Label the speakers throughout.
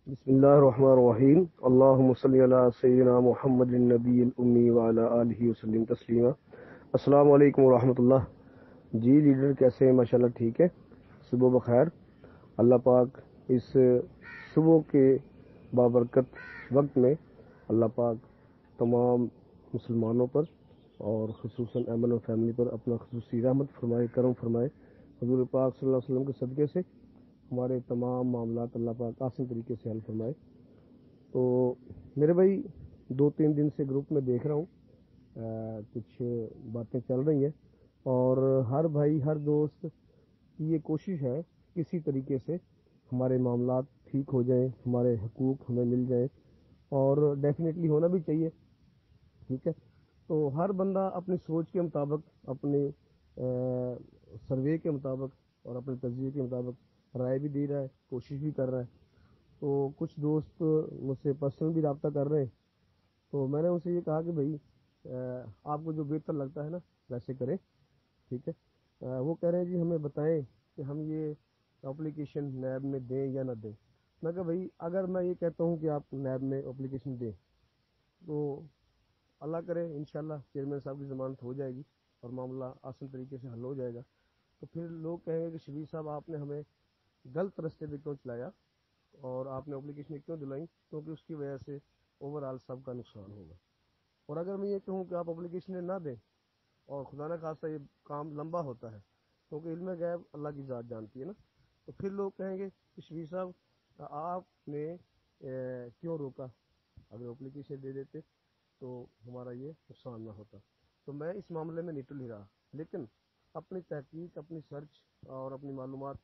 Speaker 1: بسم اللہ الرحمن الرحیم اللہم صلی علی سیدنا محمد النبی الامی وعلی آلہ وسلم تسلیما۔ السلام علیکم ورحمۃ اللہ۔ جی لیڈر کیسے ہیں؟ ماشاءاللہ ٹھیک ہے، صبح بخیر۔ اللہ پاک اس صبح کے بابرکت وقت میں اللہ پاک تمام مسلمانوں پر اور خصوصاً ایمن و فیملی پر اپنا خصوصی رحمت فرمائے، کرم فرمائے۔ حضور پاک صلی اللہ علیہ وسلم کے صدقے سے ہمارے تمام معاملات اللہ پاک آسان طریقے سے حل فرمائے۔ تو میرے بھائی 2-3 دن سے گروپ میں دیکھ رہا ہوں کچھ باتیں چل رہی ہیں، اور ہر بھائی ہر دوست کی یہ کوشش ہے کسی طریقے سے ہمارے معاملات ٹھیک ہو جائیں، ہمارے حقوق ہمیں مل جائیں، اور ڈیفینیٹلی ہونا بھی چاہیے، ٹھیک ہے۔ تو ہر بندہ اپنی سوچ کے مطابق، اپنے سروے کے مطابق اور اپنے تجزیے کے مطابق رائے بھی دے رہا ہے، کوشش بھی کر رہا ہے۔ تو کچھ دوست مجھ سے پرسنل بھی رابطہ کر رہے ہیں، تو میں نے ان سے یہ کہا کہ بھائی آپ کو جو بہتر لگتا ہے نا ویسے کریں، ٹھیک ہے۔ وہ کہہ رہے ہیں جی ہمیں بتائیں کہ ہم یہ اپلیکیشن نیب میں دیں یا نہ دیں۔ میں کہا بھائی اگر میں یہ کہتا ہوں کہ آپ نیب میں اپلیکیشن دیں تو اللہ کرے انشاءاللہ چیئرمین صاحب کی ضمانت ہو جائے گی اور معاملہ آسان طریقے سے حل ہو جائے گا۔ تو پھر لوگ کہیں گے کہ شبیر صاحب آپ نے ہمیں غلط رستے پہ کیوں چلایا اور آپ نے اپلیکیشن کیوں دلائیں، کیونکہ اس کی وجہ سے اوور آل سب کا نقصان ہوگا۔ اور اگر میں یہ کہوں کہ آپ اپلیکیشن نہ دیں اور خدا نہ خواستہ یہ کام لمبا ہوتا ہے، کیونکہ علم غیب اللہ کی ذات جانتی ہے نا، تو پھر لوگ کہیں گے کہ شبیر صاحب آپ نے کیوں روکا، اگر اپلیکیشن دے دیتے تو ہمارا یہ نقصان نہ ہوتا۔ تو میں اس معاملے میں نٹل ہی رہا، لیکن اپنی تحقیق، اپنی سرچ اور اپنی معلومات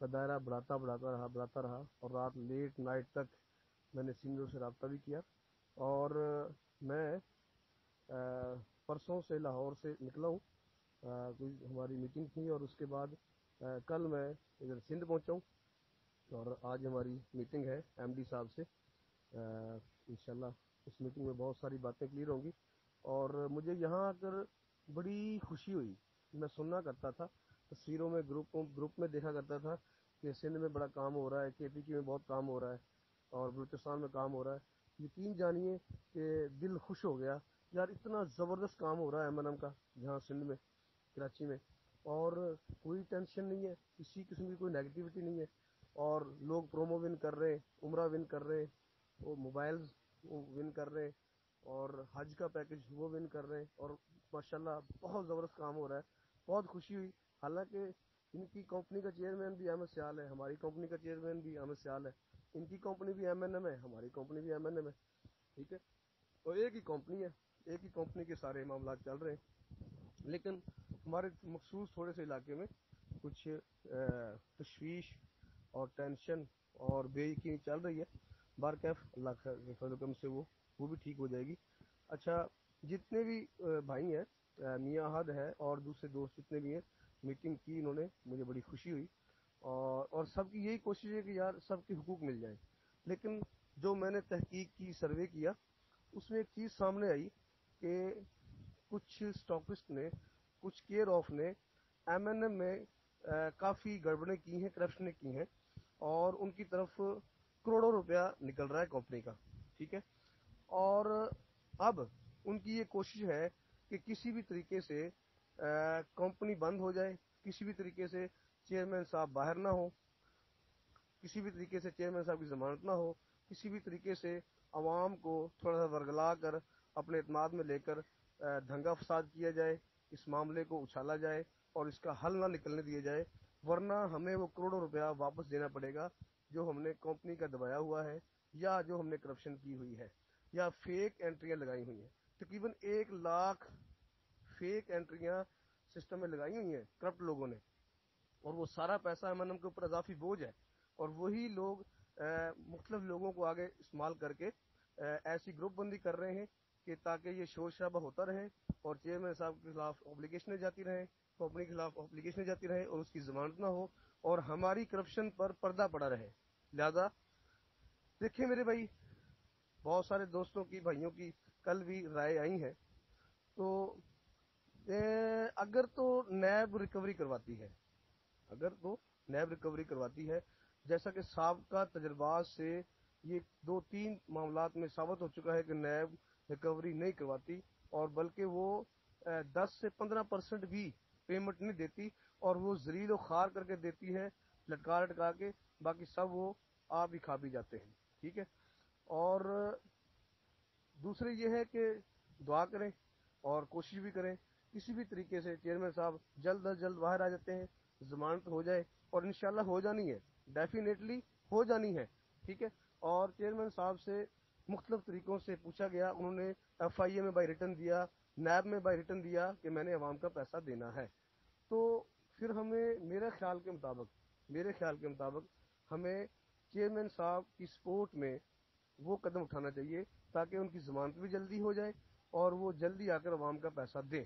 Speaker 1: کا دائرہ بڑھاتا رہا، اور رات لیٹ نائٹ تک میں نے سینئروں سے رابطہ بھی کیا، اور میں پرسوں سے لاہور سے نکلا ہوں، کوئی ہماری میٹنگ تھی، اور اس کے بعد کل میں ادھر سندھ پہنچا ہوں، اور آج ہماری میٹنگ ہے ایم ڈی صاحب سے۔ انشاءاللہ اس میٹنگ میں بہت ساری باتیں کلیئر ہوں گی، اور مجھے یہاں آ کر بڑی خوشی ہوئی۔ میں سننا کرتا تھا تصویروں میں، گروپ میں دیکھا کرتا تھا کہ سندھ میں بڑا کام ہو رہا ہے، کے پی کی میں بہت کام ہو رہا ہے، اور بلوچستان میں کام ہو رہا ہے۔ یقین جانیے کہ دل خوش ہو گیا، یار اتنا زبردست کام ہو رہا ہے ایم این ایم کا جہاں سندھ میں، کراچی میں، اور کوئی ٹینشن نہیں ہے، کسی قسم کی کوئی نیگیٹیوٹی نہیں ہے، اور لوگ پرومو ون کر رہے ہیں، عمرہ ون کر رہے ہیں، وہ موبائلز ون کر رہے ہیں، اور حج کا پیکج وہ ون کر رہے ہیں، اور ماشاءاللہ بہت زبردست کام ہو رہا ہے۔ بہت خوشی ہوئی، حالانکہ ان کی کمپنی کا چیئرمین بھی احمد سیال ہے، ہماری کمپنی کا چیئرمین بھی احمد سیال ہے، ان کی کمپنی بھی ایم این ایم ہے، ہماری کمپنی بھی ایم این ایم ہے، ٹھیک ہے، اور ایک ہی کمپنی ہے، ایک ہی کمپنی کے سارے معاملات چل رہے ہیں۔ لیکن ہمارے مخصوص تھوڑے سے علاقے میں کچھ تشویش اور ٹینشن اور بے یقینی چل رہی ہے، بارکیف اللہ کے فضل و کرم سے وہ بھی ٹھیک ہو جائے گی۔ اچھا، جتنے بھی بھائی ہیں، میاں احد ہے اور دوسرے دوست جتنے بھی ہیں، میٹنگ کی انہوں نے، مجھے بڑی خوشی ہوئی، اور سب کی یہی کوشش ہے کہ یار سب کے حقوق مل جائیں۔ لیکن جو میں نے تحقیق کی، سروے کیا، اس میں ایک چیز سامنے آئی کہ کچھ اسٹاکسٹ نے، کچھ کیئر آف نے ایم این ایم میں کافی گڑبڑیں کی ہیں، کرپشنیں کی ہیں، اور ان کی طرف کروڑوں روپیہ نکل رہا ہے کمپنی کا، ٹھیک ہے۔ اور اب ان کی یہ کوشش ہے کہ کسی بھی طریقے سے کمپنی بند ہو جائے، کسی بھی طریقے سے چیئرمین صاحب باہر نہ ہو، کسی بھی طریقے سے چیئرمین صاحب کی ضمانت نہ ہو، کسی بھی طریقے سے عوام کو تھوڑا سا ورگلا کر اپنے اعتماد میں لے کر دھنگا فساد کیا جائے، اس معاملے کو اچھالا جائے اور اس کا حل نہ نکلنے دیا جائے، ورنہ ہمیں وہ کروڑوں روپیہ واپس دینا پڑے گا جو ہم نے کمپنی کا دبایا ہوا ہے، یا جو ہم نے کرپشن کی ہوئی ہے، یا فیک انٹریاں لگائی ہوئی ہیں۔ تقریباً 1 لاکھ فیک انٹریاں سسٹم میں لگائی ہوئی ہیں کرپٹ لوگوں نے، اور وہ سارا پیسہ ایم این ایم کے اوپر اضافی بوجھ ہے، اور وہی لوگ مختلف لوگوں کو آگے استعمال کر کے ایسی گروپ بندی کر رہے ہیں کہ تاکہ یہ شور شرابہ ہوتا رہے، اور چیئرمین صاحب کے خلاف اپلیکیشنیں جاتی رہیں، کمپنی کے خلاف اپلیکیشنیں جاتی رہیں، اور اس کی ضمانت نہ ہو، اور ہماری کرپشن پر پردہ پڑا رہے۔ لہذا دیکھیں میرے بھائی، بہت سارے دوستوں کی، بھائیوں کی کل بھی رائے آئی ہیں، تو اگر تو نیب ریکوری کرواتی ہے، اگر تو نیب ریکوری کرواتی ہے، جیسا کہ سابقہ تجربات سے یہ 2-3 معاملات میں ثابت ہو چکا ہے کہ نیب ریکوری نہیں کرواتی، اور بلکہ وہ 10 سے 15% بھی پیمنٹ نہیں دیتی، اور وہ ذلیل و خوار کر کے دیتی ہے، لٹکا کے، باقی سب وہ آپ ہی کھا بھی جاتے ہیں. ٹھیک ہے. اور دوسرے یہ ہے کہ دعا کریں اور کوشش بھی کریں کسی بھی طریقے سے چیئرمین صاحب جلد از جلد باہر آ جاتے ہیں، ضمانت ہو جائے، اور انشاءاللہ ہو جانی ہے، ڈیفینیٹلی ہو جانی ہے. ٹھیک ہے. اور چیئرمین صاحب سے مختلف طریقوں سے پوچھا گیا، انہوں نے ایف آئی اے میں بائی ریٹن دیا، نیب میں بائی ریٹن دیا کہ میں نے عوام کا پیسہ دینا ہے. تو پھر ہمیں میرے خیال کے مطابق ہمیں چیئرمین صاحب کی سپورٹ میں وہ قدم اٹھانا چاہیے تاکہ ان کی ضمانت بھی جلدی ہو جائے اور وہ جلدی آ کر عوام کا پیسہ دیں،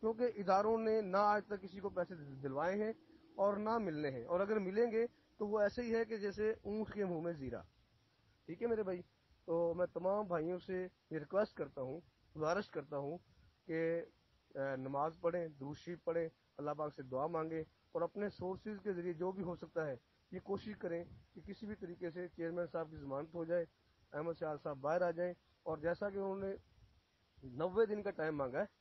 Speaker 1: کیونکہ اداروں نے نہ آج تک کسی کو پیسے دلوائے ہیں اور نہ ملنے ہیں، اور اگر ملیں گے تو وہ ایسے ہی ہے کہ جیسے اونٹ کے منہ میں زیرہ. ٹھیک ہے میرے بھائی. تو میں تمام بھائیوں سے یہ ریکویسٹ کرتا ہوں، گزارش کرتا ہوں کہ نماز پڑھیں، درود شریف پڑھیں، اللہ پاک سے دعا مانگیں، اور اپنے سورسز کے ذریعے جو بھی ہو سکتا ہے یہ کوشش کریں کہ کسی بھی طریقے سے چیئرمین صاحب کی ضمانت ہو جائے، احمد شاہ صاحب باہر آ جائیں. اور جیسا کہ انہوں نے 90 دن کا ٹائم مانگا ہے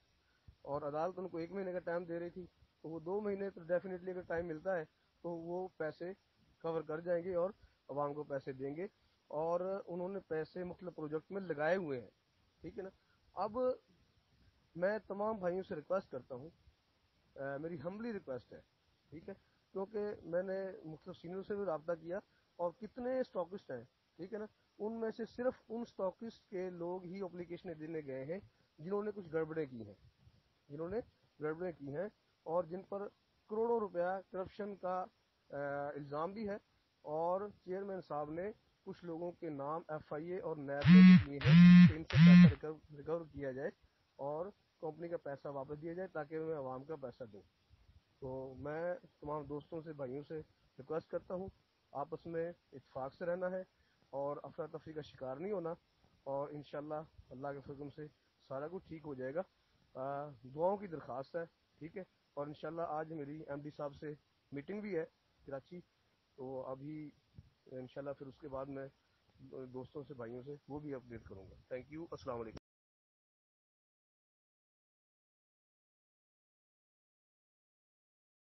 Speaker 1: اور عدالت ان کو 1 مہینے کا ٹائم دے رہی تھی، تو وہ 2 مہینے تو ڈیفینیٹلی اگر ٹائم ملتا ہے تو وہ پیسے کور کر جائیں گے اور عوام کو پیسے دیں گے. اور انہوں نے پیسے مختلف پروجیکٹ میں لگائے ہوئے ہیں. ٹھیک ہے نا. اب میں تمام بھائیوں سے ریکویسٹ کرتا ہوں، میری ہمبلی ریکویسٹ ہے. ٹھیک ہے. کیونکہ میں نے مختلف سینئر سے بھی رابطہ کیا، اور کتنے اسٹاکسٹ ہیں، ٹھیک ہے نا، ان میں سے صرف ان اسٹاکسٹ کے لوگ ہی اپلیکیشنیں دینے گئے ہیں جنہوں نے کچھ گڑبڑیں کی ہیں اور جن پر کروڑوں روپیہ کرپشن کا الزام بھی ہے، اور چیئرمین صاحب نے کچھ لوگوں کے نام ایف آئی اے اور نیب میں بھی دیے ہیں کہ ان سے پیسہ ریکور کیا جائے اور کمپنی کا پیسہ واپس دیا جائے تاکہ میں عوام کا پیسہ دوں. تو میں تمام دوستوں سے، بھائیوں سے ریکویسٹ کرتا ہوں، آپس میں اتفاق سے رہنا ہے اور افراتفری کا شکار نہیں ہونا، اور انشاءاللہ اللہ کے فضل سے سارا کچھ ٹھیک ہو جائے گا. دعاؤں کی درخواست ہے. ٹھیک ہے. اور انشاءاللہ آج میری ایم ڈی صاحب سے میٹنگ بھی ہے کراچی، تو ابھی انشاءاللہ پھر اس کے بعد میں دوستوں سے، بھائیوں سے وہ بھی اپڈیٹ کروں گا. Thank you. السلام علیکم.